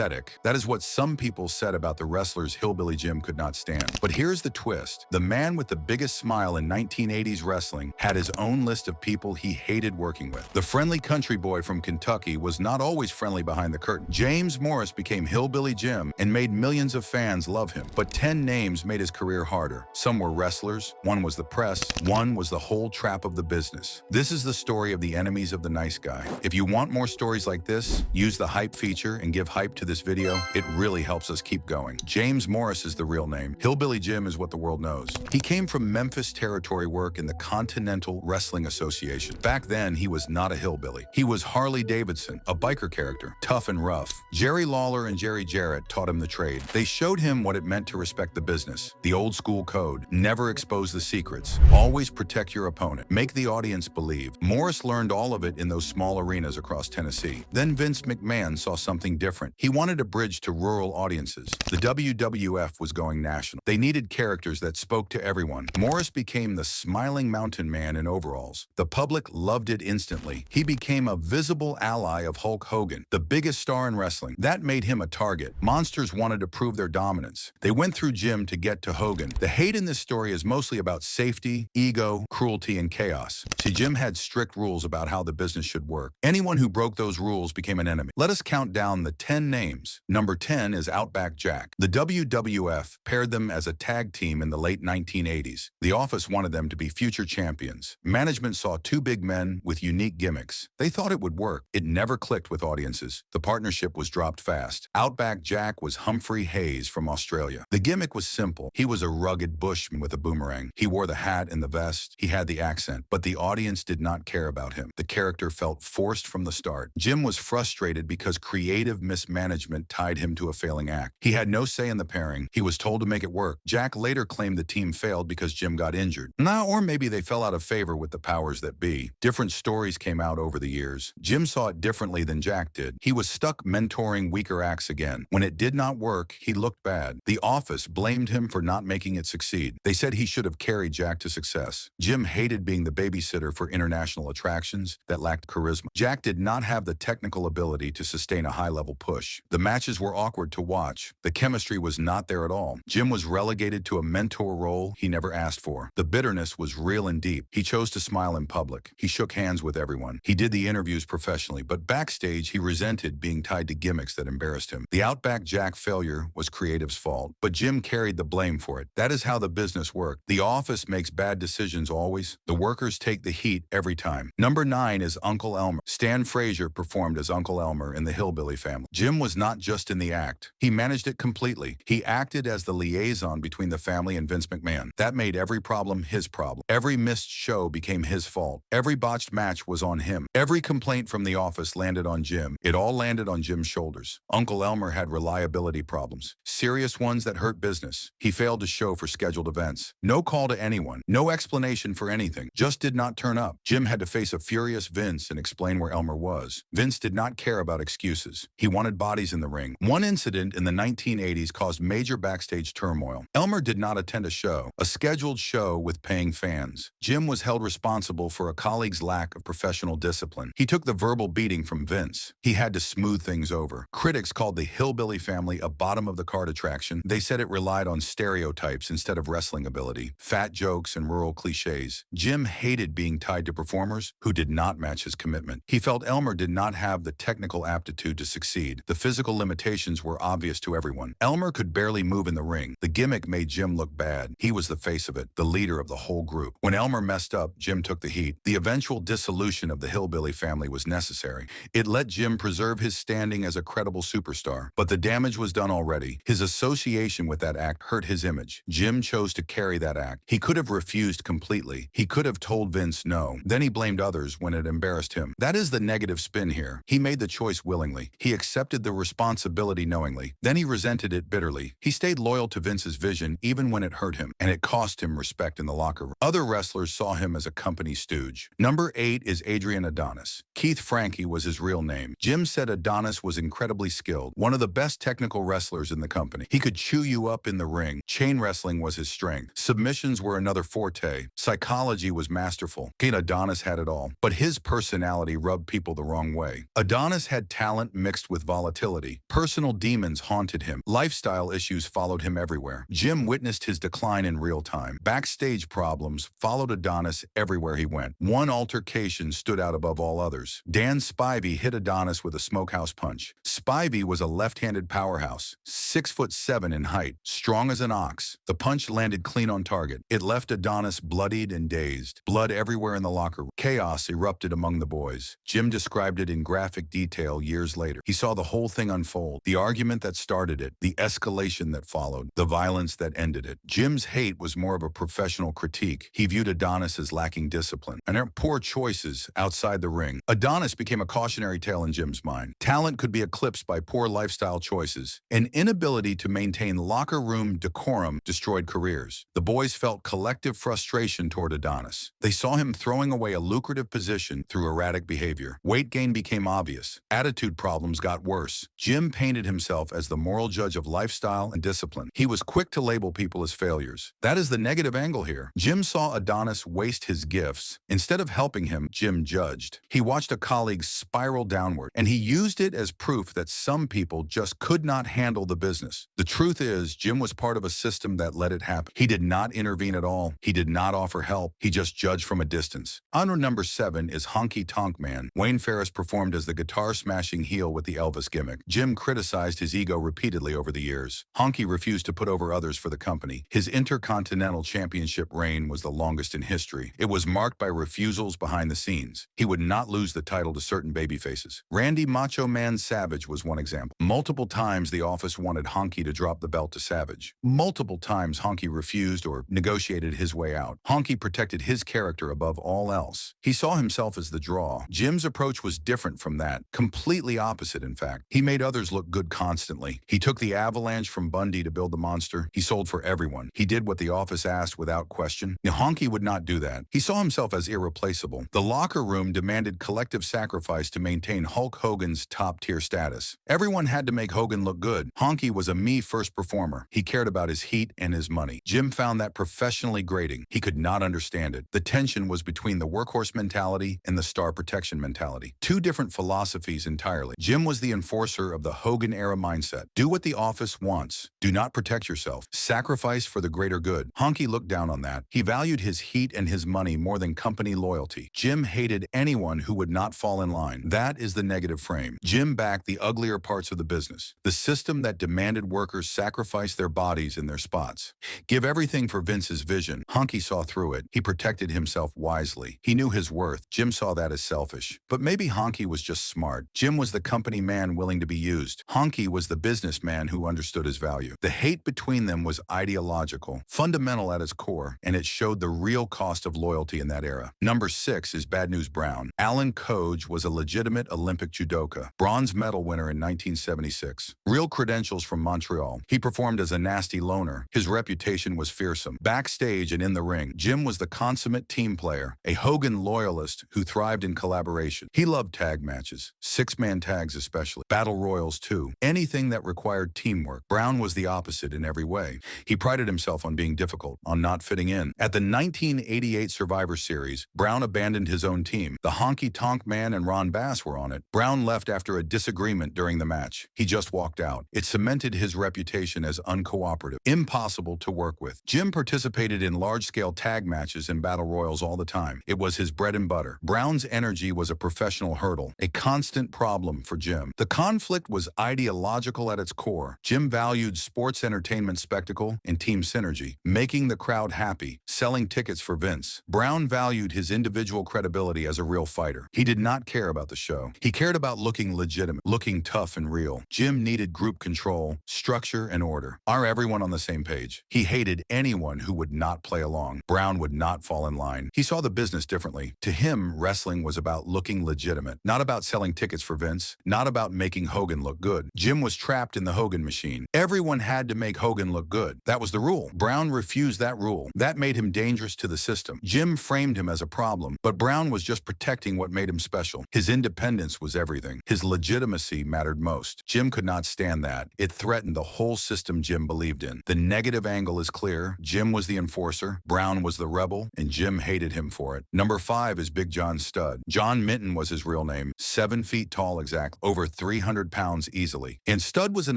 pathetic. That is what some people said about the wrestlers Hillbilly Jim could not stand. But here's the twist. The man with the biggest smile in 1980s wrestling had his own list of people he hated working with. The friendly country boy from Kentucky was not always friendly behind the curtain. James Morris became Hillbilly Jim and made millions of fans love him. But 10 names made his career harder. Some were wrestlers, one was the press, one was the whole trap of the business. This is the story of the enemies of the nice guy. If you want more stories like this, use the hype feature and give hype to this video. It really helps us keep going. James Morris is the real name. Hillbilly Jim is what the world knows. He came from Memphis territory work in the Continental Wrestling Association. Back then, he was not a hillbilly. He was Harley Davidson, a biker character, tough and rough. Jerry Lawler and Jerry Jarrett taught him the trade. They showed him what it meant to respect the business. The old school code: never expose the secrets. Always protect your opponent. Make the audience believe. Morris learned all of it in those small arenas across Tennessee. Then Vince McMahon saw something different. He wanted a bridge to rural audiences. The WWF was going national. They needed characters that spoke to everyone. Morris became the smiling mountain man in overalls. The public loved it instantly. He became a visible ally of Hulk Hogan, the biggest star in wrestling. That made him a target. Monsters wanted to prove their dominance. They went through Jim to get to Hogan. The hate in this story is mostly about safety, ego, cruelty, and chaos. See, Jim had strict rules about how the business should work. Anyone who broke those rules became an enemy. Let us count down the 10 names. Number 10 is Outback Jack. The WWF paired them as a tag team in the late 1980s. The Office wanted them to be future champions. Management saw two big men with unique gimmicks. They thought it would work. It never clicked with audiences. The partnership was dropped fast. Outback Jack was Humphrey Hayes from Australia. The gimmick was simple. He was a rugged bushman with a boomerang. He wore the hat and the vest. He had the accent, but the audience did not care about him. The character felt forced from the start. Jim was frustrated because creative mismanagement tied him to a failing act. He had no say in the pairing. He was told to make it work. Jack later claimed the team failed because Jim got injured. Or maybe they fell out of favor with the powers that be. Different stories came out over the years. Jim saw it differently than Jack did. He was stuck mentoring weaker acts again. When it did not work, he looked bad. The Office blamed him for not making it succeed. They said he should have carried Jack to success. Jim hated being the babysitter for international attractions that lacked charisma. Jack did not have the technical ability to sustain a high-level push. The matches were awkward to watch. The chemistry was not there at all. Jim was relegated to a mentor role he never asked for. The bitterness was real and deep. He chose to smile in public. He shook hands with everyone. He did the interviews professionally, but backstage he resented being tied to gimmicks that embarrassed him. The Outback Jack failure was creative's fault, but Jim carried the blame for it. That is how the business worked. The Office makes bad decisions always. The workers take the heat every time. Number 9 is Uncle Elmer. Stan Frazier performed as Uncle Elmer in the Hillbilly family. Jim was not just in the act. He managed it completely. He acted as the liaison between the family and Vince McMahon. That made every problem his problem. Every missed show became his fault. Every botched match was on him. Every complaint from the Office landed on Jim. It all landed on Jim's shoulders. Uncle Elmer had reliability problems, serious ones that hurt business. He failed to show for scheduled events. No call to anyone. No explanation for anything. Just did not turn up. Jim had to face a furious Vince and explain where Elmer was. Vince did not care about excuses. He wanted bodies in the ring. One incident in the 1980s caused major backstage turmoil. Elmer did not attend a scheduled show with paying fans. Jim was held responsible for a colleague's lack of professional discipline. He took the verbal beating from Vince. He had to smooth things over. Critics called the Hillbilly family a bottom-of-the-card attraction. They said it relied on stereotypes instead of wrestling ability, fat jokes, and rural cliches. Jim hated being tied to performers who did not match his commitment. He felt Elmer did not have the technical aptitude to succeed. The physical limitations were obvious to everyone. Elmer could barely move in the ring. The gimmick made Jim look bad. He was the face of it, the leader of the whole group. When Elmer messed up, Jim took the heat. The eventual dissolution of the Hillbilly family was necessary. It let Jim preserve his standing as a credible superstar. But the damage was done already. His association with that act hurt his image. Jim chose to carry that act. He could have refused completely. He could have told Vince no. Then he blamed others when it embarrassed him. That is the negative spin here. He made the choice willingly. He accepted the responsibility knowingly. Then he resented it bitterly. He stayed loyal to Vince's vision even when it hurt him, and it cost him respect in the locker room. Other wrestlers saw him as a company stooge. Number 8 is Adrian Adonis. Keith Frankie was his real name. Jim said Adonis was incredibly skilled, one of the best technical wrestlers in the company. He could chew you up in the ring. Chain wrestling was his strength. Submissions were another forte. Psychology was masterful. Adonis had it all, but his personality rubbed people the wrong way. Adonis had talent mixed with volatility. Infertility. Personal demons haunted him. Lifestyle issues followed him everywhere. Jim witnessed his decline in real time. Backstage problems followed Adonis everywhere he went. One altercation stood out above all others. Dan Spivey hit Adonis with a smokehouse punch. Spivey was a left-handed powerhouse, 6'7" in height, strong as an ox. The punch landed clean on target. It left Adonis bloodied and dazed. Blood everywhere in the locker room. Chaos erupted among the boys. Jim described it in graphic detail years later. He saw the whole thing unfold. The argument that started it, the escalation that followed, the violence that ended it. Jim's hate was more of a professional critique. He viewed Adonis as lacking discipline and poor choices outside the ring. Adonis became a cautionary tale in Jim's mind. Talent could be eclipsed by poor lifestyle choices. An inability to maintain locker room decorum destroyed careers. The boys felt collective frustration toward Adonis. They saw him throwing away a lucrative position through erratic behavior. Weight gain became obvious. Attitude problems got worse. Jim painted himself as the moral judge of lifestyle and discipline. He was quick to label people as failures. That is the negative angle here. Jim saw Adonis waste his gifts. Instead of helping him, Jim judged. He watched a colleague spiral downward, and he used it as proof that some people just could not handle the business. The truth is, Jim was part of a system that let it happen. He did not intervene at all. He did not offer help. He just judged from a distance. Honor number 7 is Honky Tonk Man. Wayne Ferris performed as the guitar-smashing heel with the Elvis gimmick. Jim criticized his ego repeatedly over the years. Honky refused to put over others for the company. His Intercontinental Championship reign was the longest in history. It was marked by refusals behind the scenes. He would not lose the title to certain babyfaces. Randy Macho Man Savage was one example. Multiple times the office wanted Honky to drop the belt to Savage. Multiple times Honky refused or negotiated his way out. Honky protected his character above all else. He saw himself as the draw. Jim's approach was different from that. Completely opposite, in fact. He made others look good constantly. He took the avalanche from Bundy to build the monster. He sold for everyone. He did what the office asked without question. Now, Honky would not do that. He saw himself as irreplaceable. The locker room demanded collective sacrifice to maintain Hulk Hogan's top-tier status. Everyone had to make Hogan look good. Honky was a me-first performer. He cared about his heat and his money. Jim found that professionally grating. He could not understand it. The tension was between the workhorse mentality and the star protection mentality. Two different philosophies entirely. Jim was the enforcer of the Hogan-era mindset. Do what the office wants. Do not protect yourself. Sacrifice for the greater good. Honky looked down on that. He valued his heat and his money more than company loyalty. Jim hated anyone who would not fall in line. That is the negative frame. Jim backed the uglier parts of the business. The system that demanded workers sacrifice their bodies in their spots. Give everything for Vince's vision. Honky saw through it. He protected himself wisely. He knew his worth. Jim saw that as selfish. But maybe Honky was just smart. Jim was the company man willing to be used. Honky was the businessman who understood his value. The hate between them was ideological, fundamental at its core, and it showed the real cost of loyalty in that era. Number 6 is Bad News Brown. Alan Coge was a legitimate Olympic judoka, bronze medal winner in 1976. Real credentials from Montreal. He performed as a nasty loner. His reputation was fearsome. Backstage and in the ring, Jim was the consummate team player, a Hogan loyalist who thrived in collaboration. He loved tag matches, 6-man tags especially, battle royals too, anything that required teamwork. Brown was the opposite in every way. He prided himself on being difficult, on not fitting in. At the 1988 Survivor Series, Brown abandoned his own team. The Honky Tonk Man and Ron Bass were on it. Brown left after a disagreement during the match. He just walked out. It cemented his reputation as uncooperative, impossible to work with. Jim participated in large-scale tag matches and battle royals all the time. It was his bread and butter. Brown's energy was a professional hurdle, a constant problem for Jim. The conflict was ideological at its core. Jim valued sports entertainment spectacle and team synergy, making the crowd happy, selling tickets for Vince. Brown valued his individual credibility as a real fighter. He did not care about the show. He cared about looking legitimate, looking tough and real. Jim needed group control, structure, and order. Are everyone on the same page? He hated anyone who would not play along. Brown would not fall in line. He saw the business differently. To him, wrestling was about looking legitimate, not about selling tickets for Vince, not about making Hogan look good. Jim was trapped in the Hogan machine. Everyone had to make Hogan look good. That was the rule. Brown refused that rule. That made him dangerous to the system. Jim framed him as a problem, but Brown was just protecting what made him special. His independence was everything. His legitimacy mattered most. Jim could not stand that. It threatened the whole system Jim believed in. The negative angle is clear. Jim was the enforcer, Brown was the rebel, and Jim hated him for it. Number 5 is Big John Studd. John Minton was his real name, 7 feet tall exactly, over 300 300 pounds easily. And Stud was an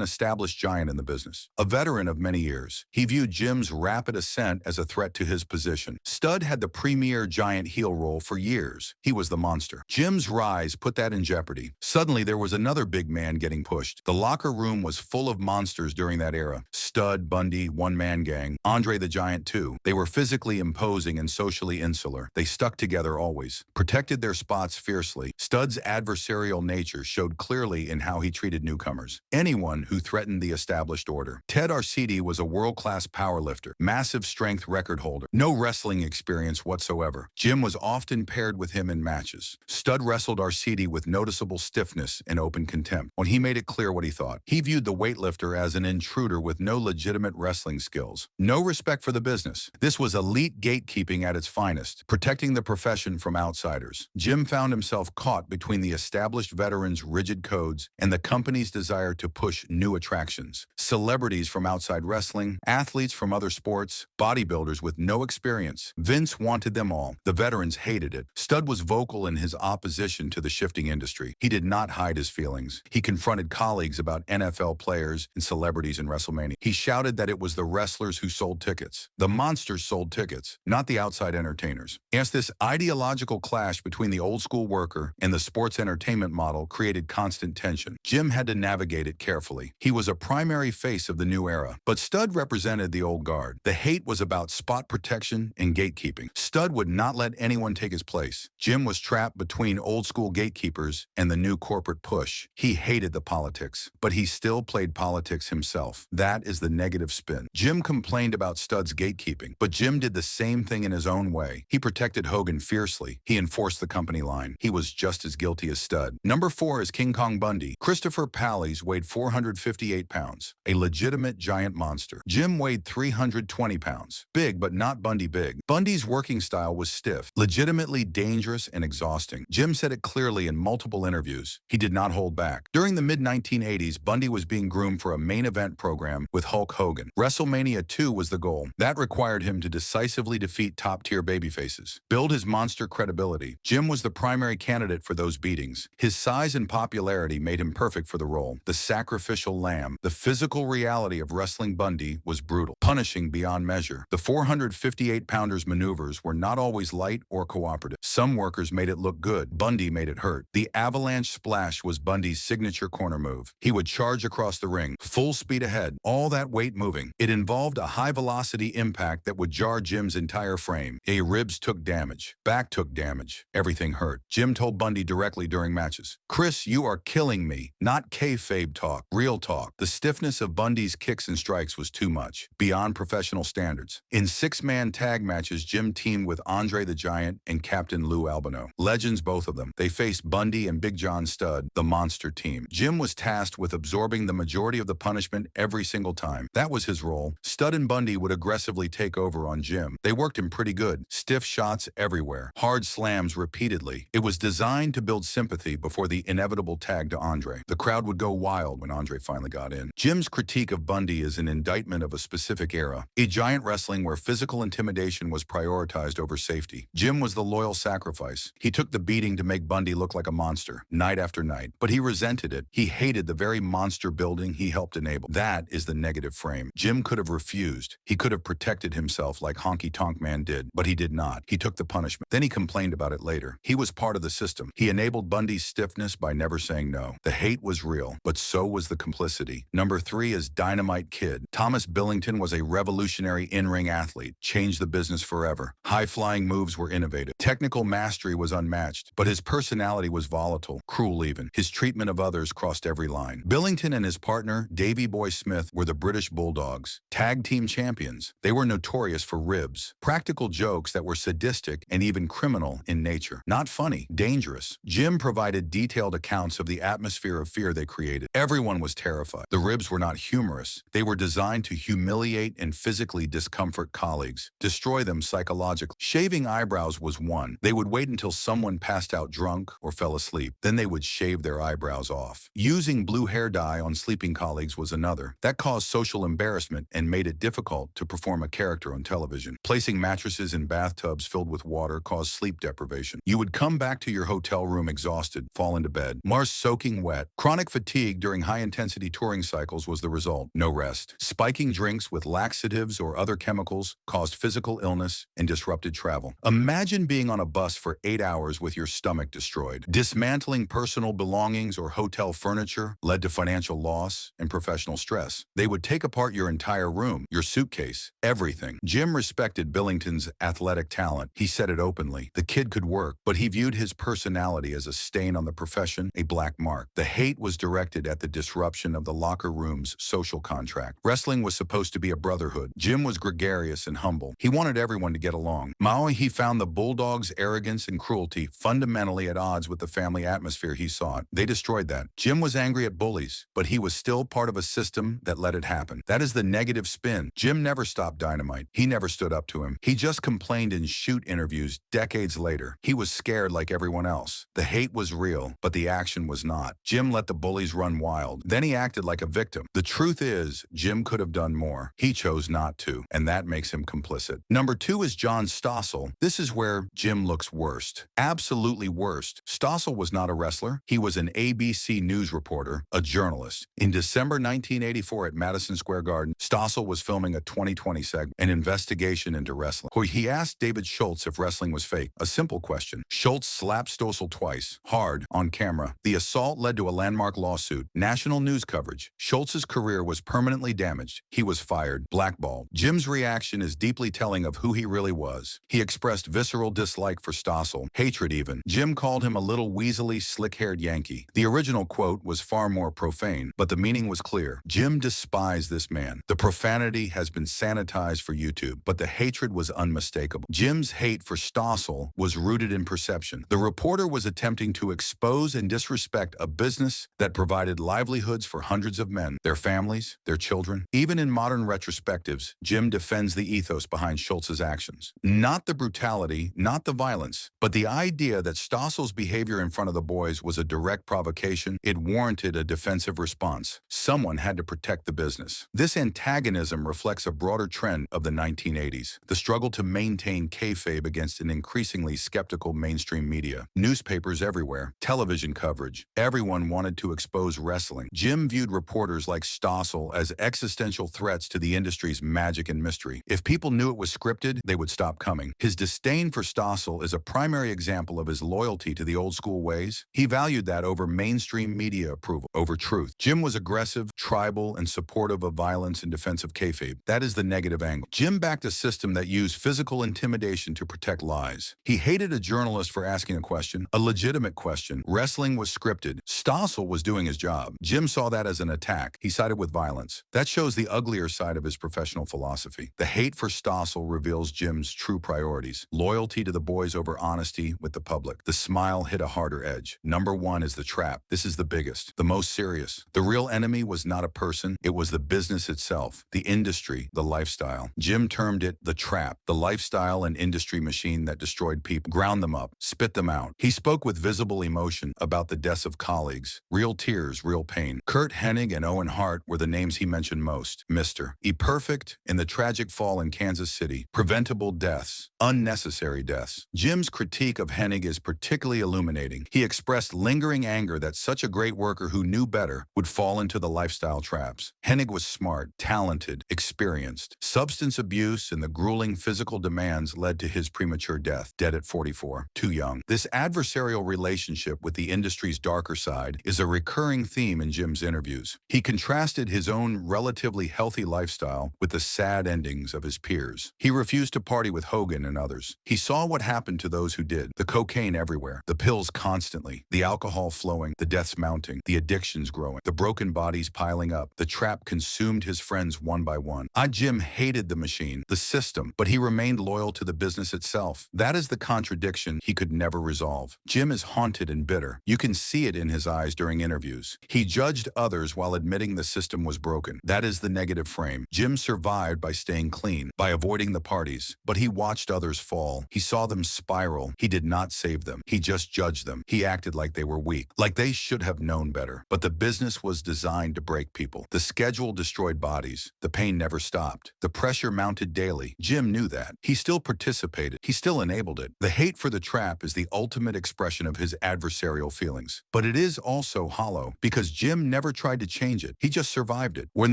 established giant in the business, a veteran of many years. He viewed Jim's rapid ascent as a threat to his position. Stud had the premier giant heel role for years. He was the monster. Jim's rise put that in jeopardy. Suddenly, there was another big man getting pushed. The locker room was full of monsters during that era. Stud, Bundy, one-man gang, Andre the Giant too. They were physically imposing and socially insular. They stuck together always, protected their spots fiercely. Stud's adversarial nature showed clearly in how he treated newcomers, anyone who threatened the established order. Ted Arcidi was a world-class powerlifter, massive strength record holder, no wrestling experience whatsoever. Jim was often paired with him in matches. Stud wrestled Arcidi with noticeable stiffness and open contempt when he made it clear what he thought. He viewed the weightlifter as an intruder with no legitimate wrestling skills, no respect for the business. This was elite gatekeeping at its finest, protecting the profession from outsiders. Jim found himself caught between the established veterans' rigid codes and the company's desire to push new attractions. Celebrities from outside wrestling, athletes from other sports, bodybuilders with no experience. Vince wanted them all. The veterans hated it. Stud was vocal in his opposition to the shifting industry. He did not hide his feelings. He confronted colleagues about NFL players and celebrities in WrestleMania. He shouted that it was the wrestlers who sold tickets. The monsters sold tickets, not the outside entertainers. As this ideological clash between the old-school worker and the sports entertainment model created constant tension, Jim had to navigate it carefully. He was a primary face of the new era, but Stud represented the old guard. The hate was about spot protection and gatekeeping. Stud would not let anyone take his place. Jim was trapped between old-school gatekeepers and the new corporate push. He hated the politics, but he still played politics himself. That is the negative spin. Jim complained about Stud's gatekeeping, but Jim did the same thing in his own way. He protected Hogan fiercely. He enforced the company line. He was just as guilty as Stud. Number 4 is King Kong Bundy. Christopher Pallies weighed 458 pounds, a legitimate giant monster. Jim weighed 320 pounds. Big, but not Bundy big. Bundy's working style was stiff, legitimately dangerous and exhausting. Jim said it clearly in multiple interviews. He did not hold back. During the mid-1980s, Bundy was being groomed for a main event program with Hulk Hogan. WrestleMania 2 was the goal. That required him to decisively defeat top-tier babyfaces, build his monster credibility. Jim was the primary candidate for those beatings. His size and popularity made him perfect for the role. The sacrificial lamb. The physical reality of wrestling Bundy was brutal, punishing beyond measure. The 458-pounder's maneuvers were not always light or cooperative. Some workers made it look good. Bundy made it hurt. The avalanche splash was Bundy's signature corner move. He would charge across the ring, full speed ahead, all that weight moving. It involved a high-velocity impact that would jar Jim's entire frame. Ribs took damage. Back took damage. Everything hurt. Jim told Bundy directly during matches, "Chris, you are killing me." Not kayfabe talk, real talk. The stiffness of Bundy's kicks and strikes was too much, beyond professional standards. In 6-man tag matches, Jim teamed with Andre the Giant and Captain Lou Albano. Legends, both of them. They faced Bundy and Big John Studd, the monster team. Jim was tasked with absorbing the majority of the punishment every single time. That was his role. Studd and Bundy would aggressively take over on Jim. They worked him pretty good. Stiff shots everywhere. Hard slams repeatedly. It was designed to build sympathy before the inevitable tag to Andre. The crowd would go wild when Andre finally got in. Jim's critique of Bundy is an indictment of a specific era, a giant wrestling where physical intimidation was prioritized over safety. Jim was the loyal sacrifice. He took the beating to make Bundy look like a monster, night after night. But he resented it. He hated the very monster building he helped enable. That is the negative frame. Jim could have refused. He could have protected himself like Honky Tonk Man did, but he did not. He took the punishment. Then he complained about it later. He was part of the system. He enabled Bundy's stiffness by never saying no. The hate was real, but so was the complicity. Number 3 is Dynamite Kid. Thomas Billington was a revolutionary in-ring athlete, changed the business forever. High-flying moves were innovative. Technical mastery was unmatched, but his personality was volatile, cruel even. His treatment of others crossed every line. Billington and his partner, Davey Boy Smith, were the British Bulldogs, tag team champions. They were notorious for ribs, practical jokes that were sadistic and even criminal in nature. Not funny, dangerous. Jim provided detailed accounts of the atmosphere of fear they created. Everyone was terrified. The ribs were not humorous. They were designed to humiliate and physically discomfort colleagues, destroy them psychologically. Shaving eyebrows was one. They would wait until someone passed out drunk or fell asleep. Then they would shave their eyebrows off. Using blue hair dye on sleeping colleagues was another. That caused social embarrassment and made it difficult to perform a character on television. Placing mattresses in bathtubs filled with water caused sleep deprivation. You would come back to your hotel room exhausted, fall into bed. Mars soaking wet. Chronic fatigue during high-intensity touring cycles was the result. No rest. Spiking drinks with laxatives or other chemicals caused physical illness and disrupted travel. Imagine being on a bus for 8 hours with your stomach destroyed. Dismantling personal belongings or hotel furniture led to financial loss and professional stress. They would take apart your entire room, your suitcase, everything. Jim respected Billington's athletic talent. He said it openly. The kid could work, but he viewed his personality as a stain on the profession, a black mark. The hate was directed at the disruption of the locker room's social contract. Wrestling was supposed to be a brotherhood. Jim was gregarious and humble. He wanted everyone to get along. Maui, he found the Bulldog's arrogance and cruelty fundamentally at odds with the family atmosphere he sought. They destroyed that. Jim was angry at bullies, but he was still part of a system that let it happen. That is the negative spin. Jim never stopped Dynamite. He never stood up to him. He just complained in shoot interviews decades later. He was scared like everyone else. The hate was real, but the action was not. Jim let the bullies run wild. Then he acted like a victim. The truth is, Jim could have done more. He chose not to, and that makes him complicit. Number 2 is John Stossel. This is where Jim looks worst. Absolutely worst. Stossel was not a wrestler. He was an ABC News reporter, a journalist. In December 1984 at Madison Square Garden, Stossel was filming a 2020 segment, an investigation into wrestling. He asked David Schultz if wrestling was fake. A simple question. Schultz slapped Stossel twice, hard, on camera. The assault led to a landmark lawsuit, national news coverage. Schultz's career was permanently damaged. He was fired, blackballed. Jim's reaction is deeply telling of who he really was. He expressed visceral dislike for Stossel, hatred even. Jim called him a little weaselly, slick-haired Yankee. The original quote was far more profane, but the meaning was clear. Jim despised this man. The profanity has been sanitized for YouTube, but the hatred was unmistakable. Jim's hate for Stossel was rooted in perception. The reporter was attempting to expose and disrespect a business that provided livelihoods for hundreds of men, their families, their children. Even in modern retrospectives, Jim defends the ethos behind Schultz's actions. Not the brutality, not the violence, but the idea that Stossel's behavior in front of the boys was a direct provocation. It warranted a defensive response. Someone had to protect the business. This antagonism reflects a broader trend of the 1980s, the struggle to maintain kayfabe against an increasingly skeptical mainstream media. Newspapers everywhere, television coverage. Everyone wanted to expose wrestling. Jim viewed reporters like Stossel as existential threats to the industry's magic and mystery. If people knew it was scripted, they would stop coming. His disdain for Stossel is a primary example of his loyalty to the old school ways. He valued that over mainstream media approval, over truth. Jim was aggressive, tribal, and supportive of violence in defense of kayfabe. That is the negative angle. Jim backed a system that used physical intimidation to protect lies. He hated a journalist for asking a question, a legitimate question. Wrestling was scripted. Stossel was doing his job. Jim saw that as an attack. He sided with violence. That shows the uglier side of his professional philosophy. The hate for Stossel reveals Jim's true priorities. Loyalty to the boys over honesty with the public. The smile hit a harder edge. Number 1 is the trap. This is the biggest, the most serious. The real enemy was not a person. It was the business itself, the industry, the lifestyle. Jim termed it the trap, the lifestyle and industry machine that destroyed people, ground them up, spit them out. He spoke with visible emotion about the deaths of colleagues. Real tears, real pain. Kurt Hennig and Owen Hart were the names he mentioned most. Mr. E. Perfect in the tragic fall in Kansas City. Preventable deaths. Unnecessary deaths. Jim's critique of Hennig is particularly illuminating. He expressed lingering anger that such a great worker who knew better would fall into the lifestyle traps. Hennig was smart, talented, experienced. Substance abuse and the grueling physical demands led to his premature death, dead at 44, too young. This adversarial relationship with the industry's darker side is a recurring theme in Jim's interviews. He contrasted his own relatively healthy lifestyle with the sad endings of his peers. He refused to party with Hogan and others. He saw what happened to those who did. The cocaine everywhere, the pills constantly, the alcohol flowing, the deaths mounting, the addictions growing, the broken bodies piling up. The trap consumed his friends one by one. Jim hated the machine, the system, but he remained loyal to the business itself. That is the contradiction he could never resolve. Jim is haunted and bitter. You can see it in his eyes during interviews. He judged others while admitting the system was broken. That is the negative frame. Jim survived by staying clean, by avoiding the parties, but he watched others fall. He saw them spiral. He did not save them. He just judged them. He acted like they were weak, like they should have known better. But the business was designed to break people. The schedule destroyed bodies. The pain never stopped. The pressure mounted daily. Jim knew that. He still participated. He still enabled it. The hate for the trap is the ultimate expression of his adversarial feelings. But it is is also hollow because Jim never tried to change it. He just survived it. When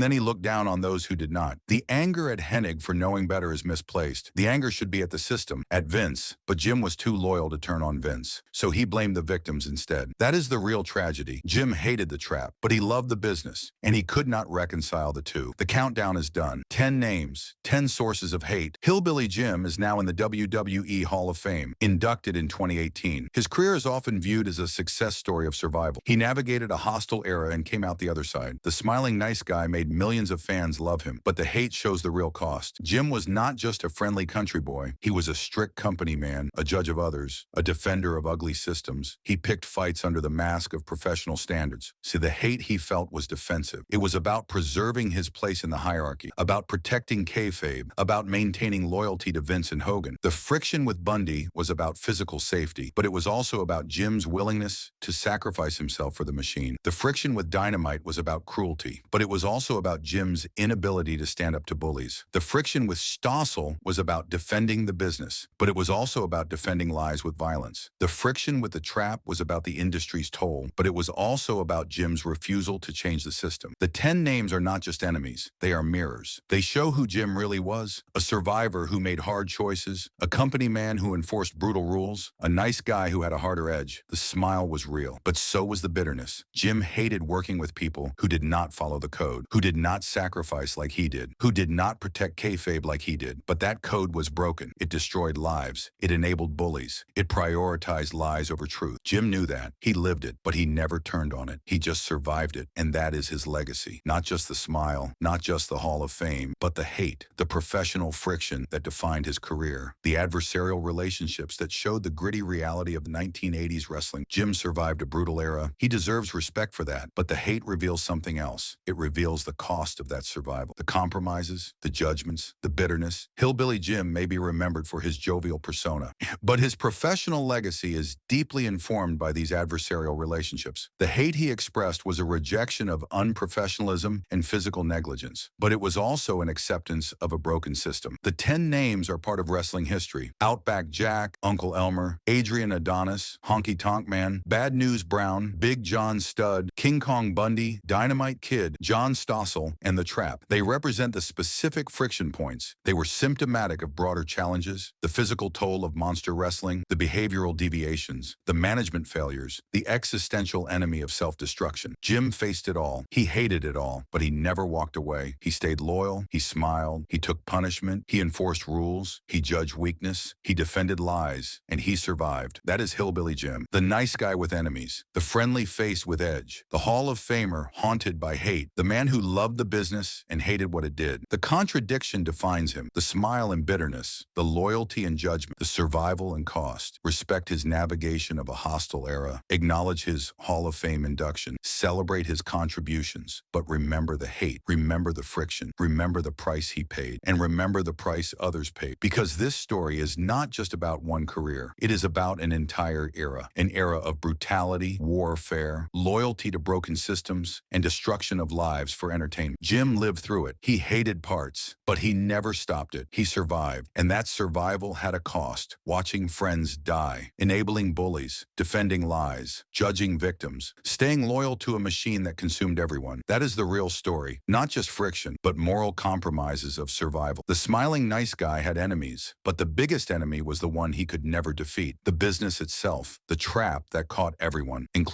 then he looked down on those who did not. The anger at Hennig for knowing better is misplaced. The anger should be at the system, at Vince, but Jim was too loyal to turn on Vince. So he blamed the victims instead. That is the real tragedy. Jim hated the trap, but he loved the business, and he could not reconcile the two. The countdown is done. 10 names, 10 sources of hate. Hillbilly Jim is now in the WWE Hall of Fame, inducted in 2018. His career is often viewed as a success story of survival. He navigated a hostile era and came out the other side. The smiling nice guy made millions of fans love him, but the hate shows the real cost. Jim was not just a friendly country boy. He was a strict company man, a judge of others, a defender of ugly systems. He picked fights under the mask of professional standards. See, the hate he felt was defensive. It was about preserving his place in the hierarchy, about protecting kayfabe, about maintaining loyalty to Vince and Hogan. The friction with Bundy was about physical safety, but it was also about Jim's willingness to sacrifice himself for the machine. The friction with Dynamite was about cruelty, but it was also about Jim's inability to stand up to bullies. The friction with Stossel was about defending the business, but it was also about defending lies with violence. The friction with the trap was about the industry's toll, but it was also about Jim's refusal to change the system. The 10 names are not just enemies, they are mirrors. They show who Jim really was, a survivor who made hard choices, a company man who enforced brutal rules, a nice guy who had a harder edge. The smile was real, but so was the bitterness. Jim hated working with people who did not follow the code, who did not sacrifice like he did, who did not protect kayfabe like he did. But that code was broken. It destroyed lives. It enabled bullies. It prioritized lies over truth. Jim knew that. He lived it, but he never turned on it. He just survived it, and that is his legacy. Not just the smile, not just the Hall of Fame, but the hate, the professional friction that defined his career, the adversarial relationships that showed the gritty reality of 1980s wrestling. Jim survived a brutal era. He deserves respect for that, but the hate reveals something else. It reveals the cost of that survival, the compromises, the judgments, the bitterness. Hillbilly Jim may be remembered for his jovial persona, but his professional legacy is deeply informed by these adversarial relationships. The hate he expressed was a rejection of unprofessionalism and physical negligence, but it was also an acceptance of a broken system. The 10 names are part of wrestling history. Outback Jack, Uncle Elmer, Adrian Adonis, Honky Tonk Man, Bad News Brown, Big John Studd, King Kong Bundy, Dynamite Kid, John Stossel, and The Trap. They represent the specific friction points. They were symptomatic of broader challenges, the physical toll of monster wrestling, the behavioral deviations, the management failures, the existential enemy of self-destruction. Jim faced it all. He hated it all, but he never walked away. He stayed loyal. He smiled. He took punishment. He enforced rules. He judged weakness. He defended lies, and he survived. That is Hillbilly Jim, the nice guy with enemies, the friendly face with edge, the Hall of Famer haunted by hate, the man who loved the business and hated what it did. The contradiction defines him, the smile and bitterness, the loyalty and judgment, the survival and cost. Respect his navigation of a hostile era, acknowledge his Hall of Fame induction, celebrate his contributions, but remember the hate, remember the friction, remember the price he paid, and remember the price others paid. Because this story is not just about one career, it is about an entire era, an era of brutality, warfare, loyalty to broken systems, and destruction of lives for entertainment. Jim lived through it. He hated parts, but he never stopped it. He survived, and that survival had a cost. Watching friends die, enabling bullies, defending lies, judging victims, staying loyal to a machine that consumed everyone. That is the real story, not just friction, but moral compromises of survival. The smiling nice guy had enemies, but the biggest enemy was the one he could never defeat, the business itself, the trap that caught everyone, including